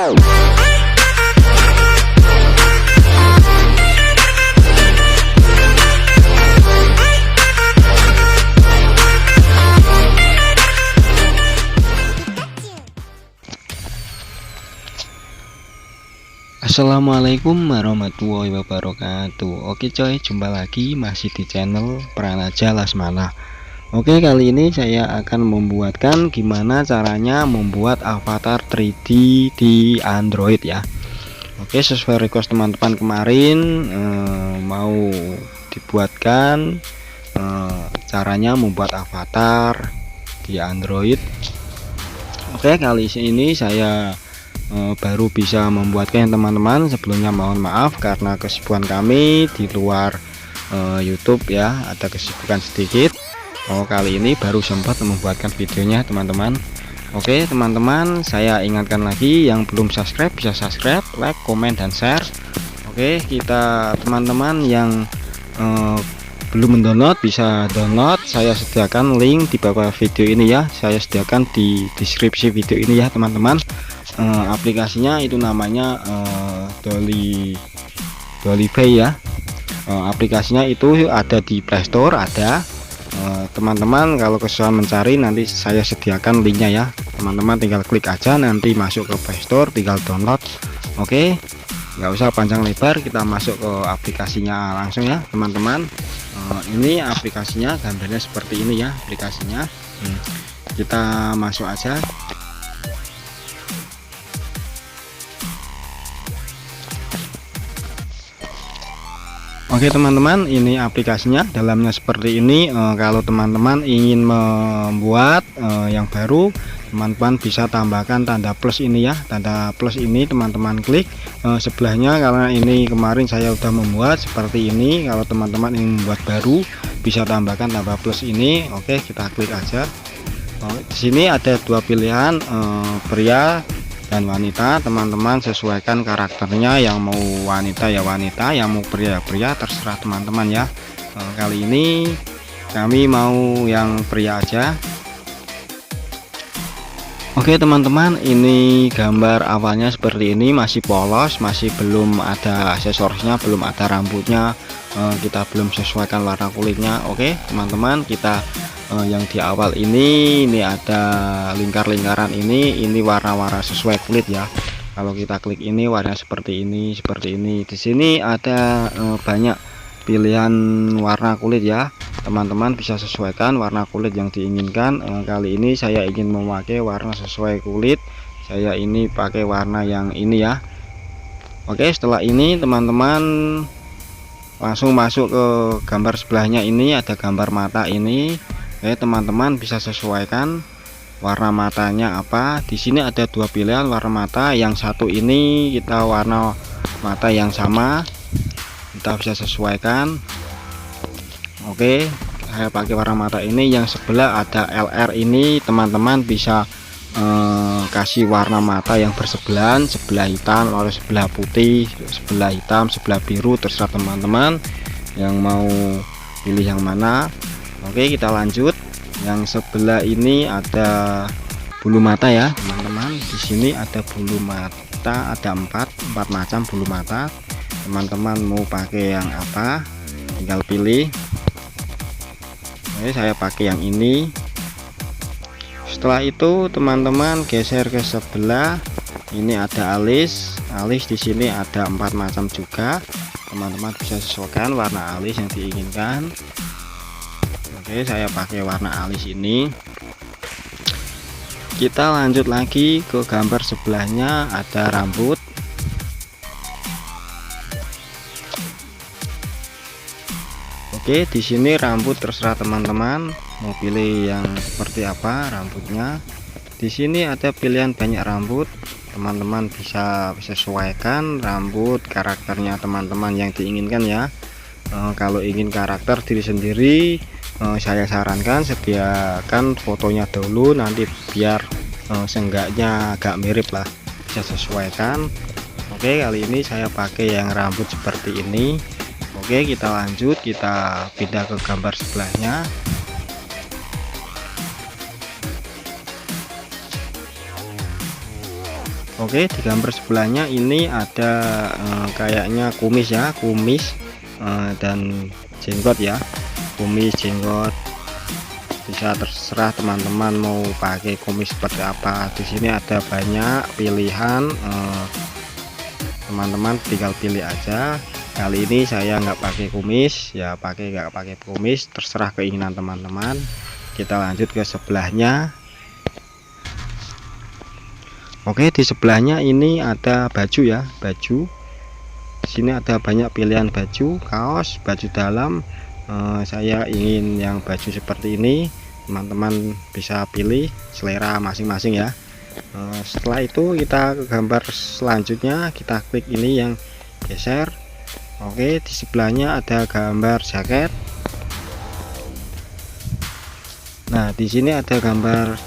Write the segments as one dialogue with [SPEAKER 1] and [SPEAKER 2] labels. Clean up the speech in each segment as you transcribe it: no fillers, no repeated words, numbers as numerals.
[SPEAKER 1] Assalamualaikum warahmatullahi wabarakatuh. Oke coy, jumpa lagi masih di channel Pranaja Lasmana. Oke, kali ini saya akan membuatkan gimana caranya membuat avatar 3D di Android ya. Oke, sesuai request teman-teman kemarin, mau dibuatkan caranya membuat avatar di Android. Oke, kali ini saya baru bisa membuatkan teman-teman. Sebelumnya mohon maaf karena kesibukan kami di luar YouTube ya, ada kesibukan sedikit. Kali ini baru sempat membuatkan videonya teman-teman. Oke teman-teman, saya ingatkan lagi yang belum subscribe bisa subscribe, like, komen, dan share. Oke, kita teman-teman yang belum mendownload bisa download. Saya sediakan link di bawah video ini ya, saya sediakan di deskripsi video ini ya teman-teman. Aplikasinya itu namanya Dollyfy ya. Aplikasinya itu ada di Playstore, ada. Teman-teman kalau kesulitan mencari nanti saya sediakan linknya ya. Teman-teman tinggal klik aja, nanti masuk ke Playstore, tinggal download. Oke, nggak usah panjang lebar, kita masuk ke aplikasinya langsung ya teman-teman. Ini aplikasinya, gambarnya seperti ini ya aplikasinya. Kita masuk aja. Oke teman-teman, ini aplikasinya, dalamnya seperti ini. Kalau teman-teman ingin membuat yang baru, teman-teman bisa tambahkan tanda plus ini ya. Tanda plus ini teman-teman klik sebelahnya, karena ini kemarin saya udah membuat seperti ini. Kalau teman-teman ingin membuat baru, bisa tambahkan tambah plus ini. Oke, kita klik aja. Di sini ada dua pilihan, pria dan wanita. Teman-teman sesuaikan karakternya, yang mau wanita ya wanita, yang mau pria ya pria, terserah teman-teman ya. Kali ini kami mau yang pria aja. Oke teman-teman, ini gambar awalnya seperti ini, masih polos, masih belum ada aksesorisnya, belum ada rambutnya, kita belum sesuaikan warna kulitnya. Oke teman-teman, kita yang di awal ini ada lingkar-lingkaran ini warna-warna sesuai kulit ya. Kalau kita klik ini warna seperti ini, seperti ini. Di sini ada banyak pilihan warna kulit ya. Teman-teman bisa sesuaikan warna kulit yang diinginkan. Kali ini saya ingin memakai warna sesuai kulit. Saya ini pakai warna yang ini ya. Oke, setelah ini teman-teman langsung masuk ke gambar sebelahnya, ini ada gambar mata ini. Oke, teman-teman bisa sesuaikan warna matanya apa. Di sini ada dua pilihan warna mata. Yang satu ini kita warna mata yang sama, kita bisa sesuaikan. Oke, saya pakai warna mata ini. Yang sebelah ada LR ini, teman-teman bisa kasih warna mata yang bersebelahan, sebelah hitam atau sebelah putih, sebelah hitam, sebelah biru, terserah teman-teman yang mau pilih yang mana. Oke, kita lanjut. Yang sebelah ini ada bulu mata ya teman-teman. Di sini ada bulu mata, ada empat macam bulu mata. Teman-teman mau pakai yang apa, tinggal pilih. Oke, saya pakai yang ini. Setelah itu teman-teman geser ke sebelah. Ini ada alis. Di sini ada empat macam juga. Teman-teman bisa sesuaikan warna alis yang diinginkan. Oke, saya pakai warna alis ini. Kita lanjut lagi ke gambar sebelahnya, ada rambut. Oke, di sini rambut terserah teman-teman mau pilih yang seperti apa rambutnya. Di sini ada pilihan banyak rambut. Teman-teman bisa sesuaikan rambut karakternya teman-teman yang diinginkan ya. Kalau ingin karakter diri sendiri, saya sarankan sediakan fotonya dulu, nanti biar seenggaknya agak mirip lah, bisa sesuaikan. Oke, kali ini saya pakai yang rambut seperti ini. Oke, kita lanjut, kita pindah ke gambar sebelahnya. Oke, di gambar sebelahnya ini ada kayaknya kumis ya, kumis dan jenggot ya, kumis jenggot. Bisa terserah teman-teman mau pakai kumis seperti apa. Di sini ada banyak pilihan, teman-teman tinggal pilih aja. Kali ini saya nggak pakai kumis ya, nggak pakai kumis, terserah keinginan teman-teman. Kita lanjut ke sebelahnya. Oke, di sebelahnya ini ada baju ya, baju. Di sini ada banyak pilihan baju, kaos, baju dalam. Saya ingin yang baju seperti ini, teman-teman bisa pilih selera masing-masing ya. Setelah itu kita ke gambar selanjutnya, kita klik ini yang geser. Oke, di sebelahnya ada gambar jaket. Nah, di sini ada gambar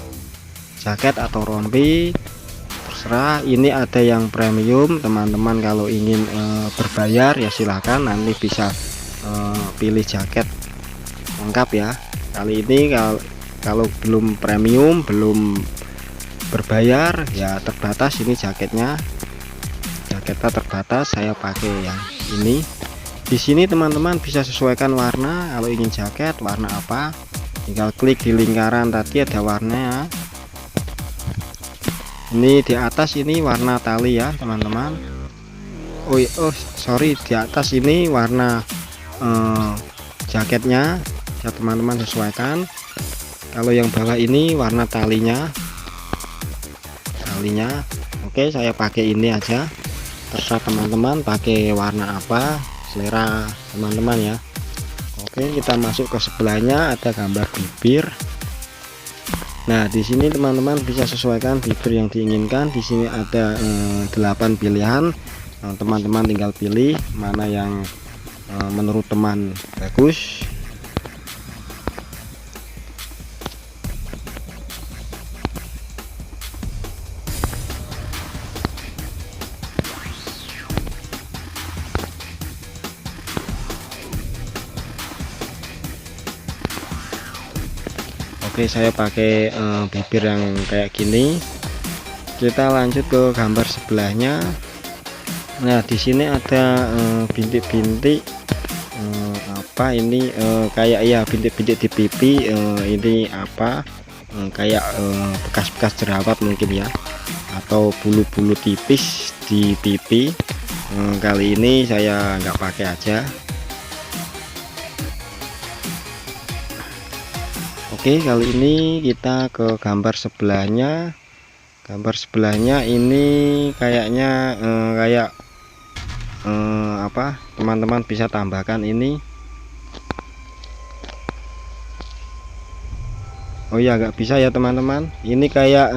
[SPEAKER 1] jaket atau rompi, terserah. Ini ada yang premium, teman-teman kalau ingin berbayar ya silahkan, nanti bisa pilih jaket lengkap ya. Kali ini kalau belum premium, belum berbayar ya terbatas, ini jaketnya terbatas, saya pakai yang ini. Di sini teman-teman bisa sesuaikan warna, kalau ingin jaket warna apa tinggal klik di lingkaran tadi, ada warnanya. Ini di atas ini warna tali ya teman-teman. Oh sorry, di atas ini warna jaketnya ya, teman-teman sesuaikan. Kalau yang bawah ini warna talinya. Oke, saya pakai ini aja, terserah teman-teman pakai warna apa, selera teman-teman ya. Oke, kita masuk ke sebelahnya, ada gambar bibir. Nah, di sini teman-teman bisa sesuaikan bibir yang diinginkan. Di sini ada 8 pilihan. Teman-teman tinggal pilih mana yang menurut teman bagus. Oke, saya pakai bibir yang kayak gini. Kita lanjut ke gambar sebelahnya. Nah, di sini ada bintik-bintik apa ini, kayak ya bintik-bintik di pipi. Ini apa, kayak bekas-bekas jerawat mungkin ya, atau bulu-bulu tipis di pipi. Kali ini saya nggak pakai aja. Oke, kali ini kita ke gambar sebelahnya. Gambar sebelahnya ini kayaknya kayak apa, teman-teman bisa tambahkan ini. Oh ya, nggak bisa ya teman-teman, ini kayak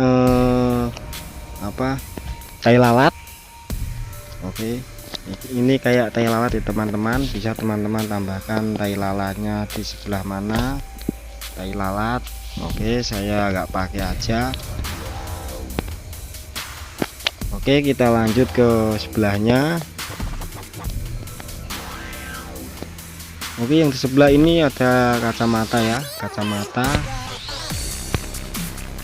[SPEAKER 1] apa, tai lalat. Oke, ini kayak tai lalat ya teman-teman, bisa teman-teman tambahkan tai lalatnya di sebelah mana, tai lalat. Oke, saya nggak pakai aja. Oke, kita lanjut ke sebelahnya. Oke, yang di sebelah ini ada kacamata ya, kacamata.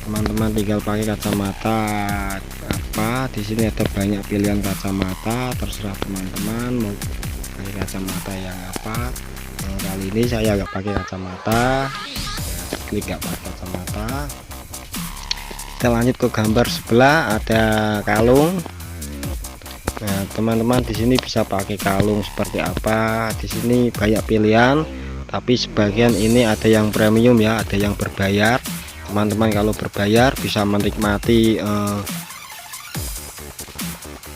[SPEAKER 1] Teman-teman tinggal pakai kacamata apa. Di sini ada banyak pilihan kacamata, terserah teman-teman mau pakai kacamata yang apa. Kali ini saya nggak pakai kacamata, klik nggak pakai kacamata. Kita lanjut ke gambar sebelah, ada kalung. Nah, teman-teman di sini bisa pakai kalung seperti apa. Di sini banyak pilihan, tapi sebagian ini ada yang premium ya, ada yang berbayar. Teman-teman kalau berbayar bisa menikmati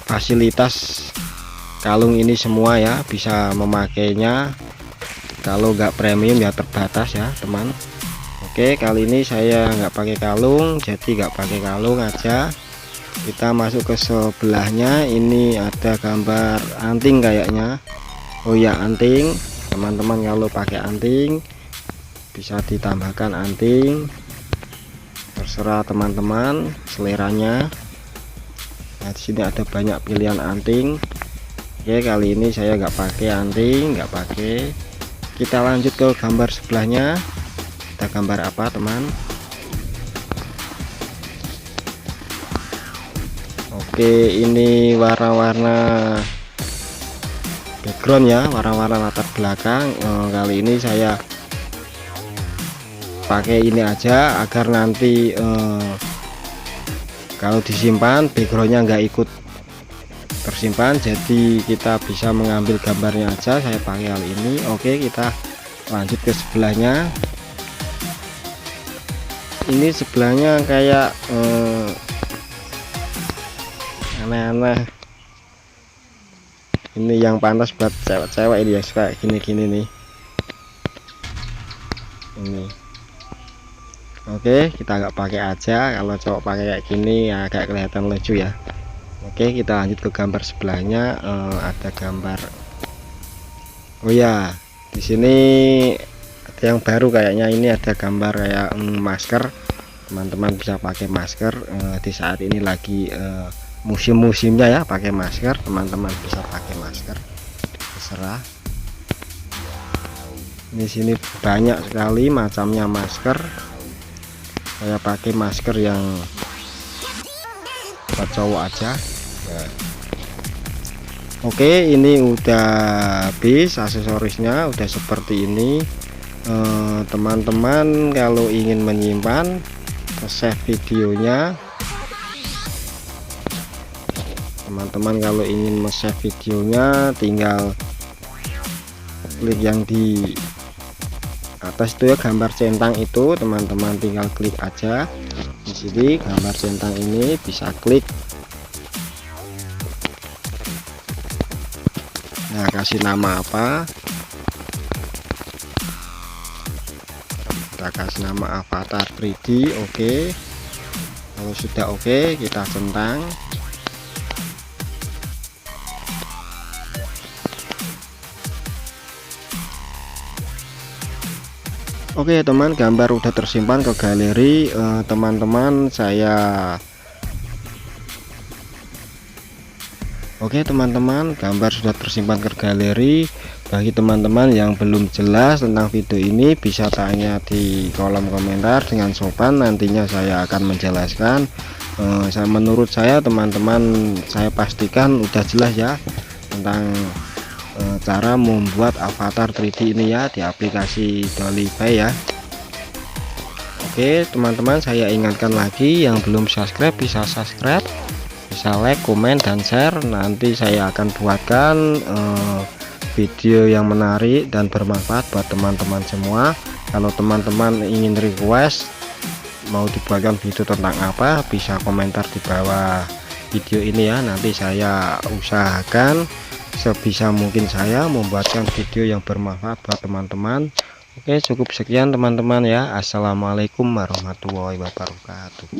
[SPEAKER 1] fasilitas kalung ini semua ya, bisa memakainya. Kalau nggak premium ya terbatas ya teman. Oke, kali ini saya nggak pakai kalung, jadi nggak pakai kalung aja. Kita masuk ke sebelahnya, ini ada gambar anting kayaknya. Oh ya, anting. Teman-teman kalau pakai anting bisa ditambahkan anting, terserah teman-teman seleranya. Nah, di sini ada banyak pilihan anting. Oke, kali ini saya nggak pakai anting, nggak pakai. Kita lanjut ke gambar sebelahnya. Ada gambar apa teman? Oke, ini warna-warna background ya, warna-warna latar belakang. Kali ini saya pakai ini aja agar nanti kalau disimpan backgroundnya nggak ikut tersimpan, jadi kita bisa mengambil gambarnya aja. Saya pakai hal ini. Oke, kita lanjut ke sebelahnya. Ini sebelahnya kayak aneh-aneh. Ini yang pantas buat cewek-cewek ini yang suka gini-gini nih. Ini oke, kita nggak pakai aja. Kalau cowok pakai kayak gini ya agak kelihatan lucu ya. Oke, kita lanjut ke gambar sebelahnya. Ada gambar, oh ya, di sini ada yang baru kayaknya. Ini ada gambar kayak masker. Teman-teman bisa pakai masker di saat ini lagi musim-musimnya ya, pakai masker. Teman-teman bisa pakai masker, terserah. Di sini banyak sekali macamnya masker. Saya pakai masker yang buat cowok aja ya. Oke, ini udah habis aksesorisnya, udah seperti ini. Teman-teman kalau ingin menyimpan save videonya, teman-teman kalau ingin save videonya tinggal klik yang di atas itu ya, gambar centang itu. Teman-teman tinggal klik aja di sini gambar centang ini, bisa klik. Nah, kasih nama apa, kita kasih nama avatar 3D. Oke, kalau sudah oke, kita centang. Oke teman, gambar udah tersimpan ke galeri. Teman-teman Oke teman-teman, gambar sudah tersimpan ke galeri. Bagi teman-teman yang belum jelas tentang video ini, bisa tanya di kolom komentar dengan sopan. Nantinya saya akan menjelaskan. Menurut saya teman-teman, saya pastikan udah jelas ya tentang cara membuat avatar 3D ini ya di aplikasi Dollyby ya. Oke teman-teman, saya ingatkan lagi, yang belum subscribe bisa subscribe, bisa like, komen, dan share. Nanti saya akan buatkan video yang menarik dan bermanfaat buat teman-teman semua. Kalau teman-teman ingin request mau dibuatkan video tentang apa, bisa komentar di bawah video ini ya. Nanti saya usahakan sebisa mungkin saya membuatkan video yang bermanfaat buat teman-teman. Oke, cukup sekian teman-teman ya. Assalamualaikum warahmatullahi wabarakatuh.